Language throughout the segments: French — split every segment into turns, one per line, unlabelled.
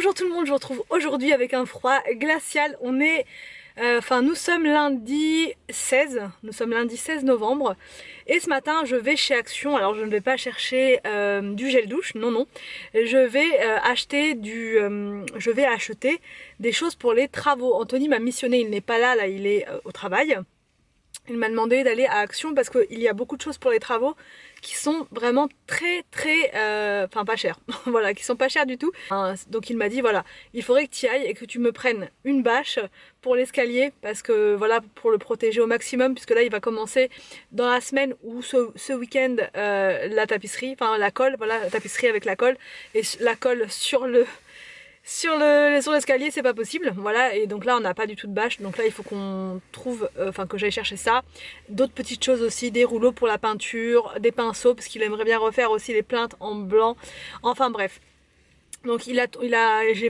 Bonjour tout le monde, je vous retrouve aujourd'hui avec un froid glacial. Nous sommes lundi 16, novembre. Et ce matin, je vais chez Action. Alors je ne vais pas chercher du gel douche, non. Je vais acheter des choses pour les travaux. Anthony m'a missionné, il n'est pas là, il est au travail. Il m'a demandé d'aller à Action parce qu'il y a beaucoup de choses pour les travaux qui sont vraiment pas chères. Voilà, qui sont pas chères du tout. Donc il m'a dit voilà, il faudrait que tu y ailles et que tu me prennes une bâche pour l'escalier parce que voilà, pour le protéger au maximum, puisque là il va commencer dans la semaine ou ce week-end la tapisserie, la colle, voilà, la tapisserie avec la colle et la colle sur l'escalier, c'est pas possible, voilà. Et donc là on n'a pas du tout de bâche, donc là il faut qu'on trouve, que j'aille chercher ça, d'autres petites choses aussi, des rouleaux pour la peinture, des pinceaux parce qu'il aimerait bien refaire aussi les plinthes en blanc, enfin bref. Donc il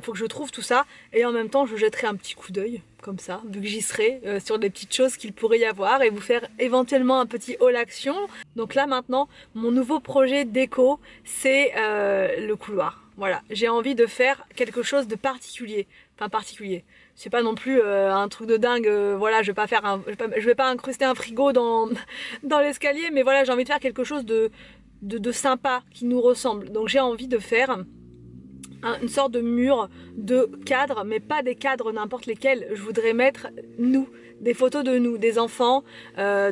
faut que je trouve tout ça et en même temps je jetterai un petit coup d'œil comme ça, vu que j'y serai, sur des petites choses qu'il pourrait y avoir et vous faire éventuellement un petit haul action. Donc là maintenant, mon nouveau projet déco, c'est le couloir. Voilà, j'ai envie de faire quelque chose de particulier. Enfin particulier. C'est pas non plus un truc de dingue, voilà, je vais pas incruster un frigo dans l'escalier, mais voilà, j'ai envie de faire quelque chose de sympa, qui nous ressemble. Donc j'ai envie de faire une sorte de mur de cadres, mais pas des cadres n'importe lesquels. Je voudrais mettre nous, des photos de nous, des enfants, un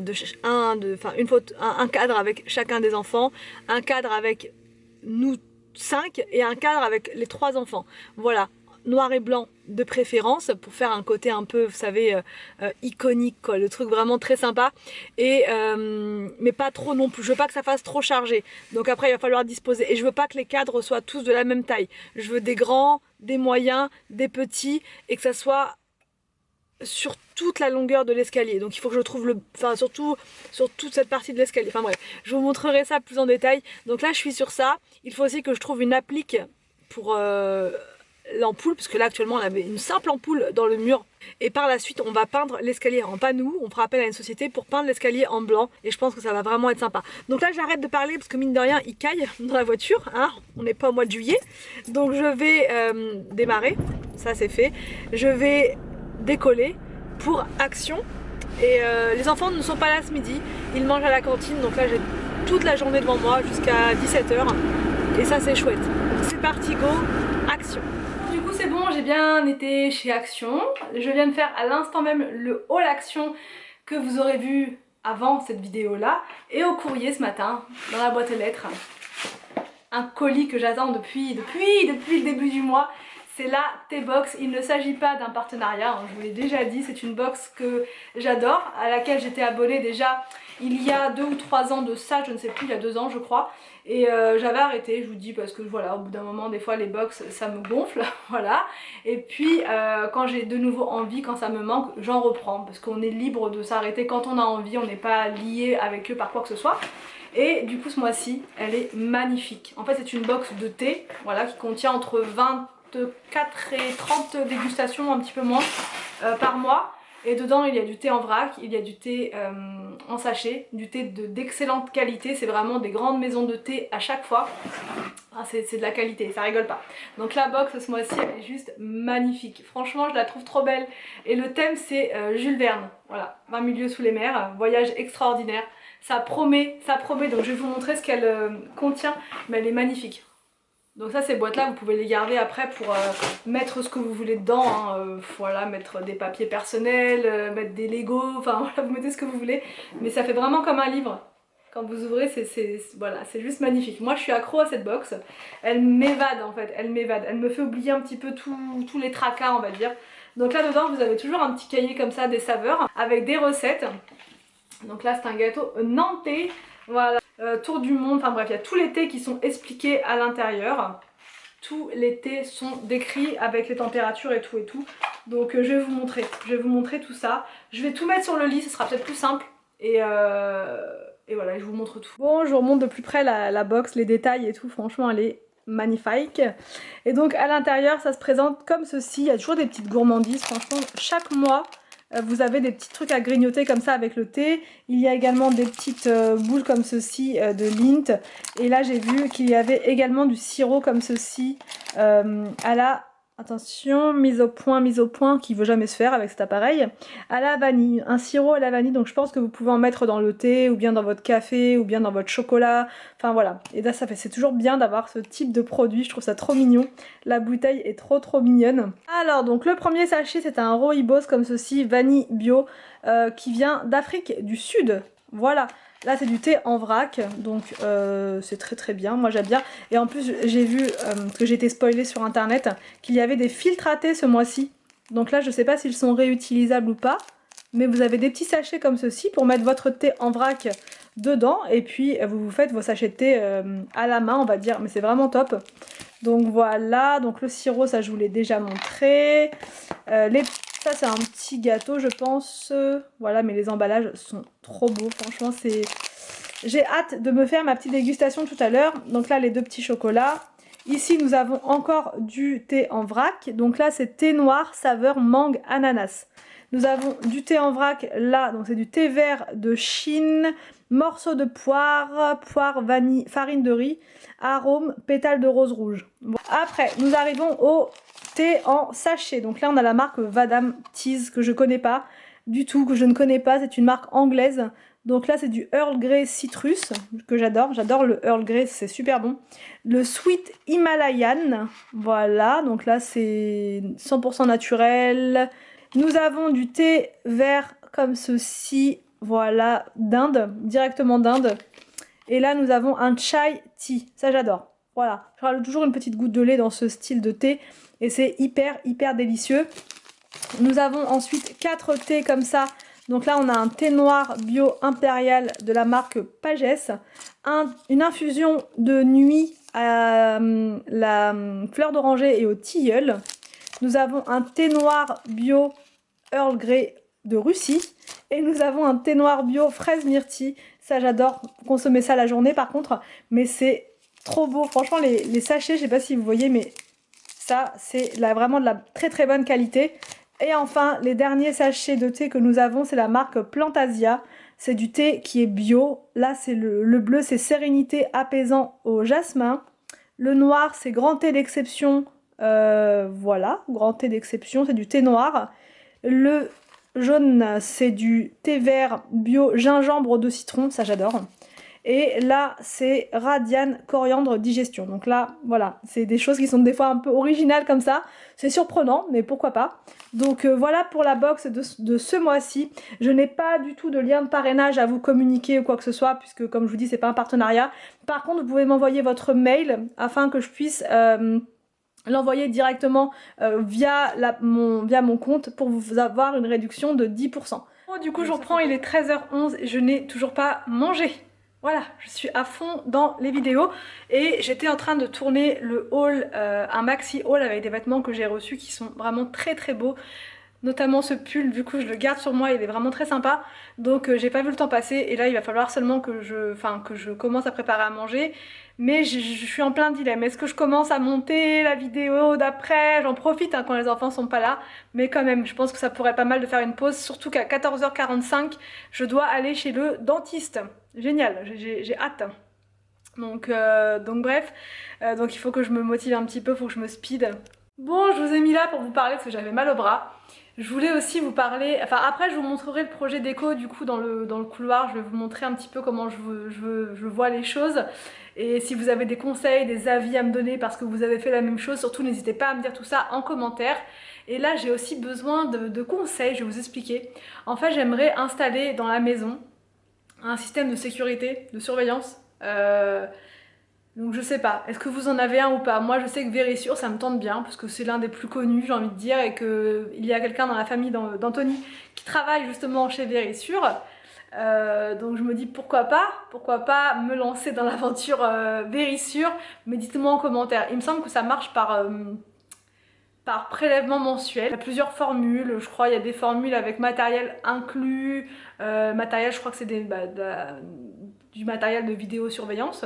cadre avec chacun des enfants, un cadre avec nous 5 et un cadre avec les 3 enfants. Voilà, noir et blanc de préférence pour faire un côté un peu, vous savez, iconique, quoi, le truc vraiment très sympa. Et mais pas trop non plus, je veux pas que ça fasse trop chargé, donc après il va falloir disposer, et je veux pas que les cadres soient tous de la même taille, je veux des grands, des moyens, des petits, et que ça soit sur toute la longueur de l'escalier. Donc il faut que je trouve surtout sur toute cette partie de l'escalier, enfin bref, je vous montrerai ça plus en détail. Donc là je suis sur ça, il faut aussi que je trouve une applique pour l'ampoule, parce que là actuellement on avait une simple ampoule dans le mur, et par la suite on va peindre l'escalier en pas nous, on fera appel à une société pour peindre l'escalier en blanc, et je pense que ça va vraiment être sympa. Donc là j'arrête de parler parce que mine de rien il caille dans la voiture, hein, on n'est pas au mois de juillet, donc je vais démarrer, ça c'est fait, je vais décoller pour Action, et les enfants ne sont pas là ce midi, ils mangent à la cantine, donc là j'ai toute la journée devant moi jusqu'à 17 h, et ça c'est chouette. C'est parti, go, Action. Du coup c'est bon, j'ai bien été chez Action. Je viens de faire à l'instant même le haul Action que vous aurez vu avant cette vidéo là. Et au courrier ce matin, dans la boîte aux lettres, un colis que j'attends depuis le début du mois. C'est la T-Box. Il ne s'agit pas d'un partenariat, hein, je vous l'ai déjà dit, c'est une box que j'adore, à laquelle j'étais abonnée déjà il y a 2 ou 3 ans de ça, je ne sais plus, il y a 2 ans je crois. Et j'avais arrêté, je vous dis, parce que voilà, au bout d'un moment, des fois les box ça me gonfle, voilà. Et puis quand j'ai de nouveau envie, quand ça me manque, j'en reprends, parce qu'on est libre de s'arrêter quand on a envie, on n'est pas lié avec eux par quoi que ce soit. Et du coup ce mois-ci, elle est magnifique. En fait c'est une box de thé, voilà, qui contient entre 24 et 30 dégustations, un petit peu moins, par mois. Et dedans il y a du thé en vrac, il y a du thé en sachet, du thé d'excellente qualité, c'est vraiment des grandes maisons de thé à chaque fois. Ah, c'est de la qualité, ça rigole pas. Donc la box ce mois-ci elle est juste magnifique, franchement je la trouve trop belle. Et le thème c'est Jules Verne, voilà, 20 milieux sous les mers, voyage extraordinaire. Ça promet, donc je vais vous montrer ce qu'elle contient, mais elle est magnifique. Donc ça, ces boîtes là vous pouvez les garder après pour mettre ce que vous voulez dedans, hein, voilà, mettre des papiers personnels, mettre des Lego, enfin voilà, vous mettez ce que vous voulez, mais ça fait vraiment comme un livre. Quand vous ouvrez, voilà, c'est juste magnifique. Moi je suis accro à cette box, elle m'évade en fait, elle me fait oublier un petit peu tous les tracas on va dire. Donc là dedans vous avez toujours un petit cahier comme ça, des saveurs, avec des recettes. Donc là c'est un gâteau nantais, voilà, tour du monde, enfin bref il y a tous les thés qui sont expliqués à l'intérieur. Tous les thés sont décrits avec les températures et tout. Donc je vais vous montrer tout ça. Je vais tout mettre sur le lit, ce sera peut-être plus simple. Et voilà, je vous montre tout. Bon, je vous remonte de plus près la box, les détails et tout, franchement elle est magnifique. Et donc à l'intérieur ça se présente comme ceci, il y a toujours des petites gourmandises, franchement chaque mois vous avez des petits trucs à grignoter comme ça avec le thé. Il y a également des petites boules comme ceci de Lindt. Et là j'ai vu qu'il y avait également du sirop comme ceci à la Attention, mise au point qui veut jamais se faire avec cet appareil. À la vanille, un sirop à la vanille, donc je pense que vous pouvez en mettre dans le thé, ou bien dans votre café, ou bien dans votre chocolat, enfin voilà. Et là c'est toujours bien d'avoir ce type de produit, je trouve ça trop mignon. La bouteille est trop mignonne. Alors donc le premier sachet c'est un rooibos comme ceci, vanille bio, qui vient d'Afrique du Sud, voilà. Là c'est du thé en vrac, donc c'est très bien, moi j'aime bien. Et en plus j'ai vu, parce que j'ai été spoilée sur internet, qu'il y avait des filtres à thé ce mois-ci. Donc là je sais pas s'ils sont réutilisables ou pas, mais vous avez des petits sachets comme ceci pour mettre votre thé en vrac dedans. Et puis vous faites vos sachets de thé à la main on va dire, mais c'est vraiment top. Donc voilà, donc le sirop ça je vous l'ai déjà montré. Ça c'est un petit gâteau je pense, voilà, mais les emballages sont trop beaux, franchement c'est... J'ai hâte de me faire ma petite dégustation tout à l'heure. Donc là les deux petits chocolats. Ici nous avons encore du thé en vrac, donc là c'est thé noir saveur mangue ananas. Nous avons du thé en vrac là, donc c'est du thé vert de Chine, morceaux de poire, vanille, farine de riz, arôme, pétales de rose rouge. Bon. Après nous arrivons au thé en sachet. Donc là on a la marque Vadam Teas que je connais pas du tout, que je ne connais pas, c'est une marque anglaise. Donc là c'est du Earl Grey Citrus que j'adore le Earl Grey, c'est super bon. Le Sweet Himalayan, voilà, donc là c'est 100% naturel. Nous avons du thé vert comme ceci, voilà, d'Inde, directement d'Inde. Et là nous avons un chai tea, ça j'adore. Voilà, je rajoute toujours une petite goutte de lait dans ce style de thé et c'est hyper délicieux. Nous avons ensuite 4 thés comme ça. Donc là on a un thé noir bio impérial de la marque Pages, une infusion de nuit à la fleur d'oranger et au tilleul. Nous avons un thé noir bio Earl Grey de Russie. Et nous avons un thé noir bio fraise myrtille. Ça j'adore consommer ça la journée par contre. Mais c'est trop beau. Franchement les sachets, je sais pas si vous voyez, mais ça c'est vraiment de la très bonne qualité. Et enfin les derniers sachets de thé que nous avons, c'est la marque Plantasia. C'est du thé qui est bio. Là c'est le bleu, c'est sérénité apaisant au jasmin. Le noir c'est grand thé d'exception. Voilà, grand thé d'exception, c'est du thé noir. Le jaune c'est du thé vert bio gingembre de citron, ça j'adore. Et là c'est Radiane coriandre digestion. Donc là voilà, c'est des choses qui sont des fois un peu originales comme ça. C'est surprenant mais pourquoi pas. Donc voilà pour la box de ce mois-ci. Je n'ai pas du tout de lien de parrainage à vous communiquer ou quoi que ce soit, puisque comme je vous dis c'est pas un partenariat. Par contre vous pouvez m'envoyer votre mail afin que je puisse l'envoyer directement via mon compte pour vous avoir une réduction de 10%. Bon, du coup je reprends, il est 13h11 et je n'ai toujours pas mangé. Voilà, je suis à fond dans les vidéos et j'étais en train de tourner le haul, un maxi haul avec des vêtements que j'ai reçus qui sont vraiment très beaux. Notamment ce pull, du coup je le garde sur moi, il est vraiment très sympa. Donc j'ai pas vu le temps passer et là il va falloir seulement que je commence à préparer à manger. Mais je suis en plein dilemme. Est-ce que je commence à monter la vidéo d'après? J'en profite hein, quand les enfants sont pas là. Mais quand même, je pense que ça pourrait être pas mal de faire une pause. Surtout qu'à 14h45, je dois aller chez le dentiste. Génial, j'ai hâte. Donc bref, donc il faut que je me motive un petit peu, il faut que je me speed. Bon, je vous ai mis là pour vous parler parce que j'avais mal au bras. Je voulais aussi vous parler, enfin après je vous montrerai le projet déco du coup dans le couloir, je vais vous montrer un petit peu comment je vois les choses. Et si vous avez des conseils, des avis à me donner parce que vous avez fait la même chose, surtout n'hésitez pas à me dire tout ça en commentaire. Et là j'ai aussi besoin de conseils, je vais vous expliquer. En fait j'aimerais installer dans la maison un système de sécurité, de surveillance. Donc je sais pas, est-ce que vous en avez un ou pas? Moi je sais que Vérissure ça me tente bien parce que c'est l'un des plus connus j'ai envie de dire et qu'il y a quelqu'un dans la famille d'Anthony qui travaille justement chez Vérissure. Donc je me dis pourquoi pas me lancer dans l'aventure Vérissure, mais dites-moi en commentaire. Il me semble que ça marche par prélèvement mensuel. Il y a plusieurs formules, je crois il y a des formules avec matériel inclus, matériel je crois que c'est du matériel de vidéosurveillance.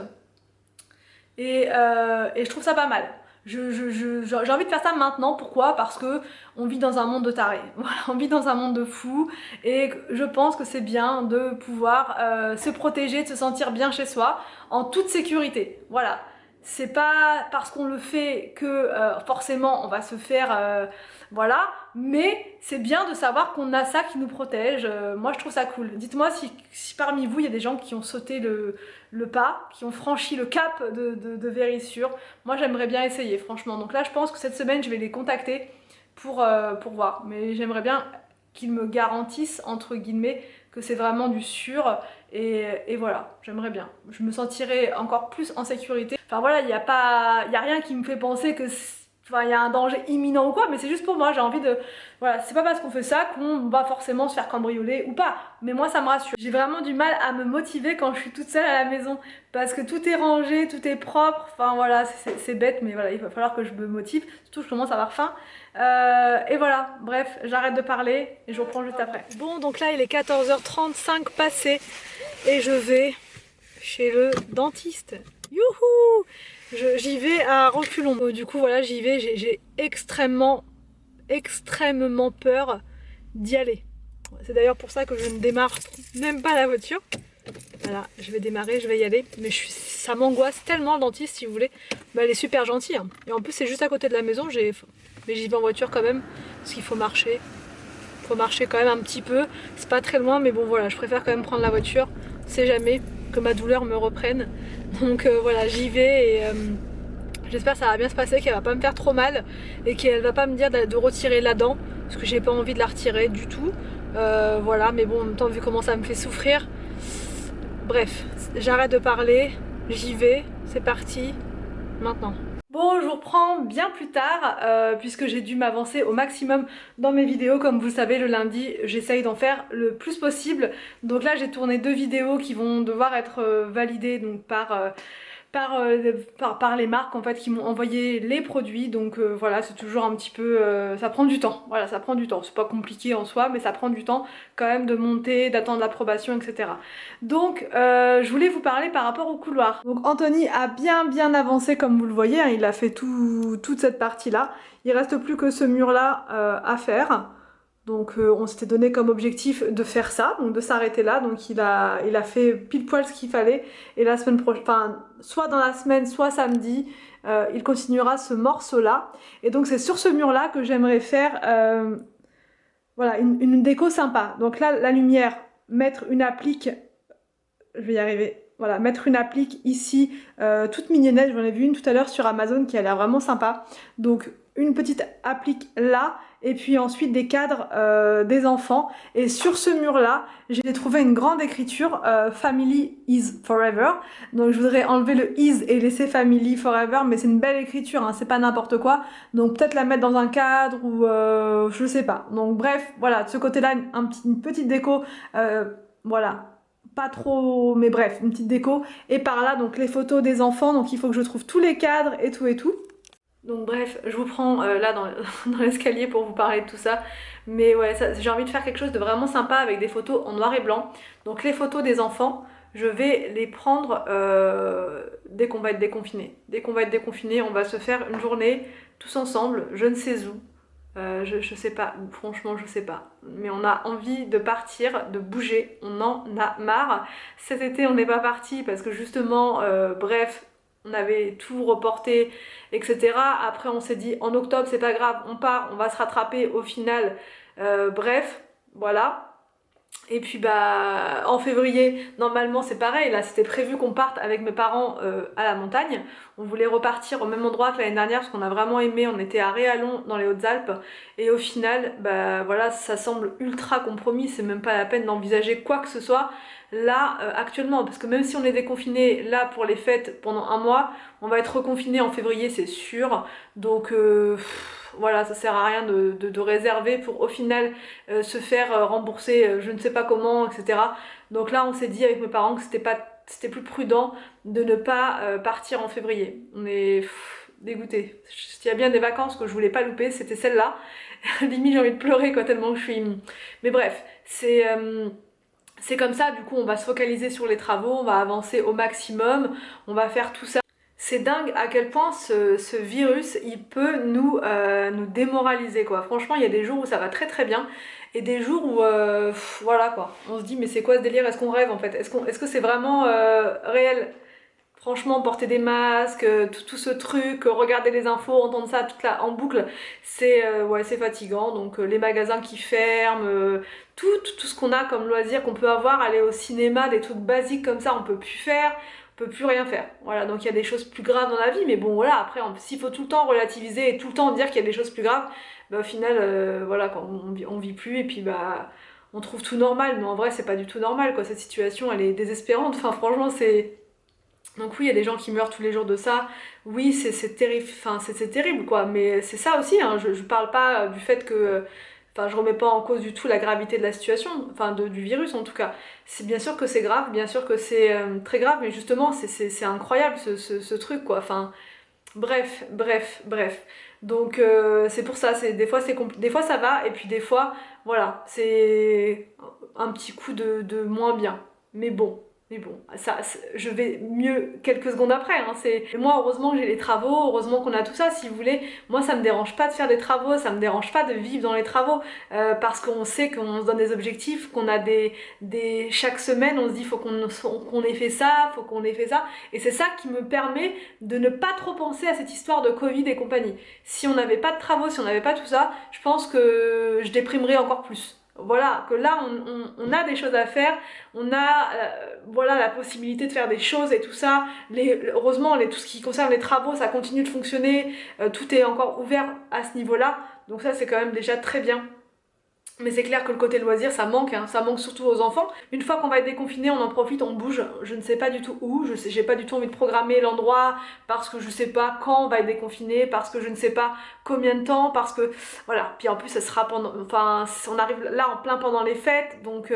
Et je trouve ça pas mal. J'ai envie de faire ça maintenant, pourquoi? Parce que on vit dans un monde de tarés, voilà, on vit dans un monde de fous et je pense que c'est bien de pouvoir se protéger, de se sentir bien chez soi, en toute sécurité, voilà. c'est pas parce qu'on le fait que forcément on va se faire voilà, mais c'est bien de savoir qu'on a ça qui nous protège. Moi je trouve ça cool. Dites-moi si parmi vous il y a des gens qui ont sauté le pas, qui ont franchi le cap de Vérissure. Moi j'aimerais bien essayer franchement. Donc là je pense que cette semaine je vais les contacter pour voir. Mais j'aimerais bien qu'ils me garantissent entre guillemets que c'est vraiment du sûr et voilà, j'aimerais bien. Je me sentirais encore plus en sécurité. Enfin voilà, il n'y a rien qui me fait penser que enfin, il y a un danger imminent ou quoi, mais c'est juste pour moi, j'ai envie de... Voilà, c'est pas parce qu'on fait ça qu'on va forcément se faire cambrioler ou pas, mais moi ça me rassure. J'ai vraiment du mal à me motiver quand je suis toute seule à la maison, parce que tout est rangé, tout est propre, enfin voilà, c'est bête, mais voilà, il va falloir que je me motive, surtout je commence à avoir faim. Et voilà, bref, j'arrête de parler et je reprends juste après. Bon, donc là il est 14h35 passé et je vais chez le dentiste. Youhou! J'y vais à reculons. Du coup voilà, j'y vais, j'ai extrêmement peur d'y aller. C'est d'ailleurs pour ça que je ne démarre même pas la voiture. Voilà, je vais démarrer, je vais y aller. Mais ça m'angoisse tellement le dentiste si vous voulez. Bah, elle est super gentille. Hein. Et en plus c'est juste à côté de la maison, mais j'y vais en voiture quand même. Parce qu'il faut marcher. Il faut marcher quand même un petit peu. C'est pas très loin, mais bon voilà, je préfère quand même prendre la voiture. C'est jamais que ma douleur me reprenne. Donc voilà, j'y vais et j'espère que ça va bien se passer, qu'elle va pas me faire trop mal et qu'elle va pas me dire de retirer la dent parce que j'ai pas envie de la retirer du tout. Voilà, mais bon, en même temps, vu comment ça me fait souffrir, bref, j'arrête de parler, j'y vais, c'est parti, maintenant. Bon, je vous reprends bien plus tard puisque j'ai dû m'avancer au maximum dans mes vidéos. Comme vous le savez, le lundi, j'essaye d'en faire le plus possible. Donc là, j'ai tourné 2 vidéos qui vont devoir être validées donc par les marques en fait qui m'ont envoyé les produits. Donc voilà, c'est toujours un petit peu ça prend du temps. Voilà, ça prend du temps, c'est pas compliqué en soi, mais ça prend du temps quand même de monter, d'attendre l'approbation, etc. Donc je voulais vous parler par rapport au couloir. Donc Anthony a bien avancé comme vous le voyez, hein, il a fait toute cette partie là. Il reste plus que ce mur là à faire. Donc on s'était donné comme objectif de faire ça, donc de s'arrêter là. Donc il a fait pile poil ce qu'il fallait. Et la semaine prochaine, enfin soit dans la semaine, soit samedi, il continuera ce morceau là. Et donc c'est sur ce mur là que j'aimerais faire voilà, une déco sympa. Donc là la lumière, mettre une applique, je vais y arriver. Voilà, mettre une applique ici, toute mignonnette, j'en ai vu une tout à l'heure sur Amazon qui a l'air vraiment sympa. Donc une petite applique là, et puis ensuite des cadres des enfants. Et sur ce mur là, j'ai trouvé une grande écriture Family is forever. Donc je voudrais enlever le is et laisser Family forever, mais c'est une belle écriture, hein, c'est pas n'importe quoi. Donc peut-être la mettre dans un cadre ou je sais pas. Donc bref, voilà, de ce côté là, une petite déco, voilà. Pas trop, mais bref, une petite déco. Et par là, donc les photos des enfants, donc il faut que je trouve tous les cadres et tout et tout. Donc bref, je vous prends là dans l'escalier pour vous parler de tout ça. Mais ouais, j'ai envie de faire quelque chose de vraiment sympa avec des photos en noir et blanc. Donc les photos des enfants, je vais les prendre dès qu'on va être déconfiné. Dès qu'on va être déconfiné, on va se faire une journée tous ensemble, je ne sais où. Je sais pas, franchement je sais pas, mais on a envie de partir, de bouger, on en a marre. Cet été on n'est pas parti parce que justement, bref, on avait tout reporté, etc. Après on s'est dit en octobre c'est pas grave, on part, on va se rattraper au final, bref, voilà. Et puis bah en février, normalement c'est pareil, là c'était prévu qu'on parte avec mes parents à la montagne. On voulait repartir au même endroit que l'année dernière parce qu'on a vraiment aimé, on était à Réallon dans les Hautes-Alpes. Et au final, bah voilà, ça semble ultra compromis, c'est même pas la peine d'envisager quoi que ce soit là actuellement. Parce que même si on est déconfiné là pour les fêtes pendant un mois, on va être reconfiné en février c'est sûr. Donc voilà, ça sert à rien de réserver pour au final se faire rembourser je ne sais pas comment, etc. Donc là on s'est dit avec mes parents que c'était plus prudent de ne pas partir en février. On est dégoûtés. Il y a bien des vacances que je voulais pas louper, c'était celle-là. Limite j'ai envie de pleurer quoi, tellement je suis... Mais bref, c'est comme ça, du coup on va se focaliser sur les travaux, on va avancer au maximum, on va faire tout ça. C'est dingue à quel point ce virus il peut nous démoraliser quoi. Franchement il y a des jours où ça va très bien et des jours où voilà quoi. On se dit mais c'est quoi ce délire, est-ce qu'on rêve en fait, est-ce que c'est vraiment réel? Franchement, porter des masques, tout ce truc, regarder les infos, entendre ça en boucle, c'est ouais, c'est fatigant. Donc les magasins qui ferment, tout ce qu'on a comme loisir qu'on peut avoir, aller au cinéma, des trucs basiques comme ça, on peut plus faire, on peut plus rien faire. Voilà, donc il y a des choses plus graves dans la vie, mais bon voilà, après s'il faut tout le temps relativiser et tout le temps dire qu'il y a des choses plus graves, bah, au final, voilà, quand on vit plus et puis bah on trouve tout normal, mais en vrai c'est pas du tout normal quoi, cette situation elle est désespérante, enfin franchement c'est... Donc oui, il y a des gens qui meurent tous les jours de ça. Oui, c'est terrible, enfin c'est terrible quoi. Mais c'est ça aussi. Hein. Je parle pas du fait que, enfin je remets pas en cause du tout la gravité de la situation, enfin du virus en tout cas. C'est bien sûr que c'est grave, bien sûr que c'est très grave, mais justement c'est incroyable ce truc quoi. Enfin bref. Donc c'est pour ça. C'est des fois ça va et puis des fois voilà c'est un petit coup de moins bien. Mais bon. Mais bon, ça, je vais mieux quelques secondes après. Hein, moi, heureusement que j'ai les travaux, heureusement qu'on a tout ça. Si vous voulez, moi, ça me dérange pas de faire des travaux, ça me dérange pas de vivre dans les travaux, parce qu'on sait qu'on se donne des objectifs, qu'on a chaque semaine, on se dit faut qu'on ait fait ça, faut qu'on ait fait ça. Et c'est ça qui me permet de ne pas trop penser à cette histoire de Covid et compagnie. Si on n'avait pas de travaux, si on n'avait pas tout ça, je pense que je déprimerais encore plus. Voilà, que là on a des choses à faire, on a voilà, la possibilité de faire des choses et tout ça. Heureusement, tout ce qui concerne les travaux, ça continue de fonctionner, tout est encore ouvert à ce niveau-là, donc ça c'est quand même déjà très bien. Mais c'est clair que le côté loisir, ça manque, hein. Ça manque surtout aux enfants. Une fois qu'on va être déconfiné, on en profite, on bouge. Je ne sais pas du tout où, j'ai pas du tout envie de programmer l'endroit parce que je sais pas quand on va être déconfiné, parce que je ne sais pas combien de temps, parce que voilà. Puis en plus, ça sera pendant, enfin, on arrive là en plein pendant les fêtes, donc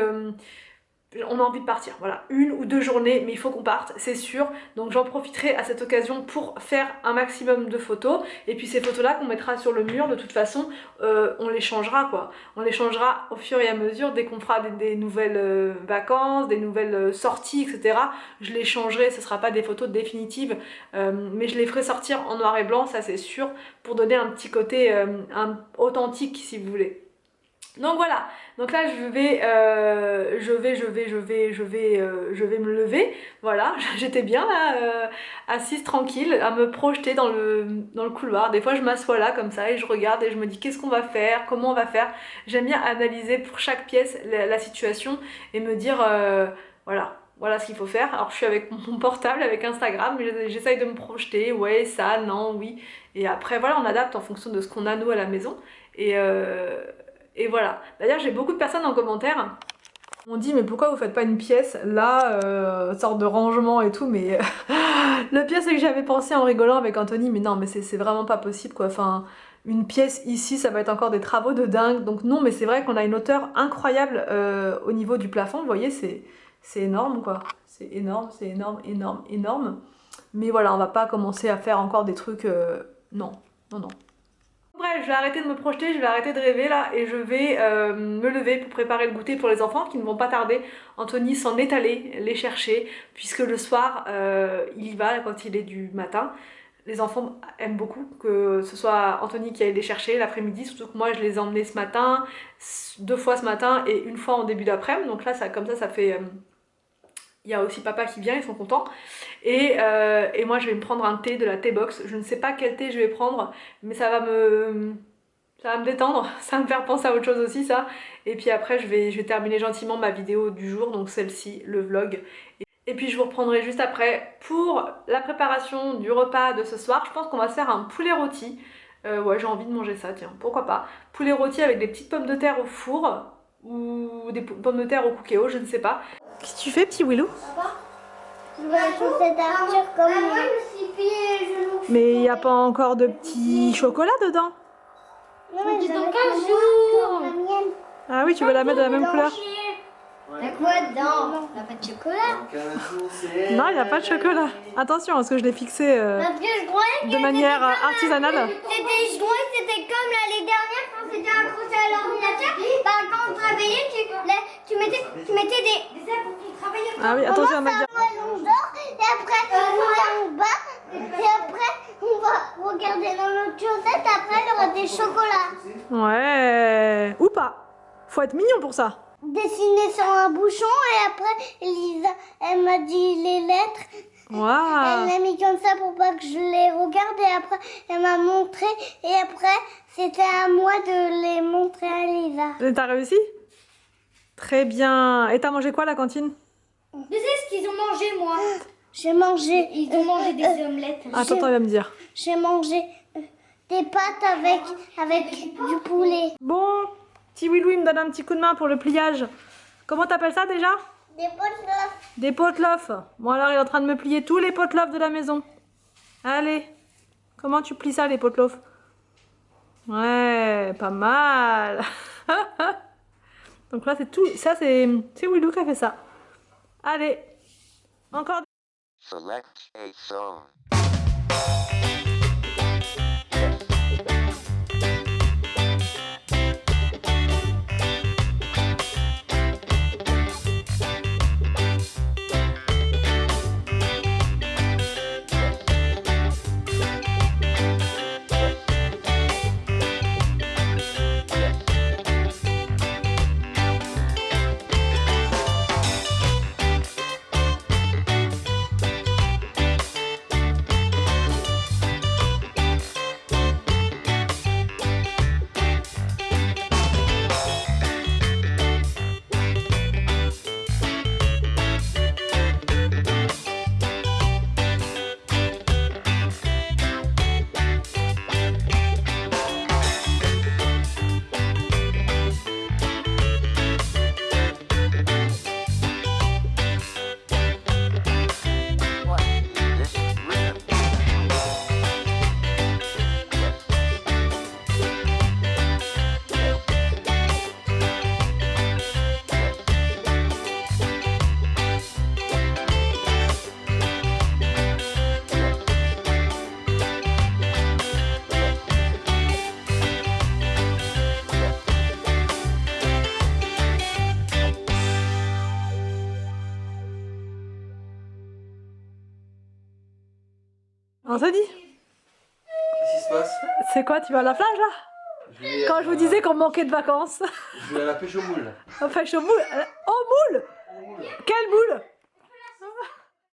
on a envie de partir, voilà, 1 ou 2 journées, mais il faut qu'on parte, c'est sûr. Donc j'en profiterai à cette occasion pour faire un maximum de photos. Et puis ces photos-là qu'on mettra sur le mur, de toute façon, on les changera quoi. On les changera au fur et à mesure, dès qu'on fera des nouvelles vacances, des nouvelles sorties, etc. Je les changerai, ce ne sera pas des photos définitives, mais je les ferai sortir en noir et blanc, ça c'est sûr, pour donner un petit côté authentique si vous voulez. Donc voilà, donc là je vais me lever, voilà, j'étais bien là, assise tranquille, à me projeter dans le couloir. Des fois je m'assois là comme ça et je regarde et je me dis qu'est-ce qu'on va faire, comment on va faire. J'aime bien analyser pour chaque pièce la situation et me dire voilà ce qu'il faut faire. Alors je suis avec mon portable, avec Instagram, mais j'essaye de me projeter, ouais ça, non, oui. Et après voilà, on adapte en fonction de ce qu'on a nous à la maison. Et voilà. D'ailleurs, j'ai beaucoup de personnes en commentaire qui m'ont dit mais pourquoi vous faites pas une pièce là, sorte de rangement et tout, mais le pire c'est que j'avais pensé en rigolant avec Anthony, mais non mais c'est vraiment pas possible quoi, enfin une pièce ici ça va être encore des travaux de dingue, donc non mais c'est vrai qu'on a une hauteur incroyable au niveau du plafond, vous voyez c'est énorme quoi, c'est énorme, énorme, mais voilà on va pas commencer à faire encore des trucs, non. Bref, je vais arrêter de me projeter, je vais arrêter de rêver là et je vais me lever pour préparer le goûter pour les enfants qui ne vont pas tarder. Anthony s'en est allé les chercher puisque le soir il y va quand il est du matin. Les enfants aiment beaucoup que ce soit Anthony qui aille les chercher l'après-midi, surtout que moi je les ai emmenés ce matin, 2 fois ce matin et 1 fois en début d'après-midi. Donc là comme ça fait... Il y a aussi papa qui vient, ils sont contents. Et moi je vais me prendre un thé de la T-Box. Je ne sais pas quel thé je vais prendre, mais ça va me détendre, ça va me faire penser à autre chose aussi ça. Et puis après je vais terminer gentiment ma vidéo du jour, donc celle-ci, le vlog. Et puis je vous reprendrai juste après pour la préparation du repas de ce soir. Je pense qu'on va se faire un poulet rôti. Ouais j'ai envie de manger ça, tiens, pourquoi pas. Poulet rôti avec des petites pommes de terre au four ou des pommes de terre au cookéo, je ne sais pas. Qu'est-ce que tu fais, petit Willou?
Papa, je vais cette Arthur comme moi. Je me suis plié les genoux.
Mais il n'y a pas encore de petits chocolats dedans?
Non, mais dans 15 jours.
Ah oui, tu veux la mettre de la même couleur?
T'as quoi dedans? T'as pas de chocolat?
Non, il n'y a pas de chocolat. Attention, parce que je l'ai fixé de manière artisanale.
Je croyais que c'était comme l'année dernière quand c'était accroché à l'ordinateur. Bah, quand on travaillait, tu mettais des ailes pour qu'ils travaillaient.
Ah oui, attention à ma dire.
On dort et après on va en bas et après on va regarder dans notre chaussette. Après il y aura des chocolats.
Ouais. Ou pas. Faut être mignon pour ça.
Dessiner sur un bouchon et après Elisa elle m'a dit les lettres
Waouh.
Elle l'a mis comme ça pour pas que je les regarde et après elle m'a montré et après c'était à moi de les montrer à Lisa.
Et t'as réussi? Très bien. Et t'as mangé quoi à la cantine?
Tu sais ce qu'ils ont mangé moi? J'ai mangé. Ils ont mangé des omelettes.
Attends, il va me dire.
J'ai mangé des pâtes avec du poulet.
Bon, petit Willou, il me donne un petit coup de main pour le pliage. Comment t'appelles ça déjà?
Des potes
Des poteloffs. Bon alors, il est en train de me plier tous les poteloffs de la maison. Allez, comment tu plies ça, les poteloffs? Ouais, pas mal. Donc là, c'est tout. Ça, c'est Willou qui a fait ça. Allez, encore.
Select a song.
On se dit.
Qu'est-ce qui se passe?
C'est quoi, tu vas à la plage là? Quand je vous disais qu'on manquait de vacances.
Je vais à la pêche aux moules.
On pêche au moule. Oh, moule! Quelle moule?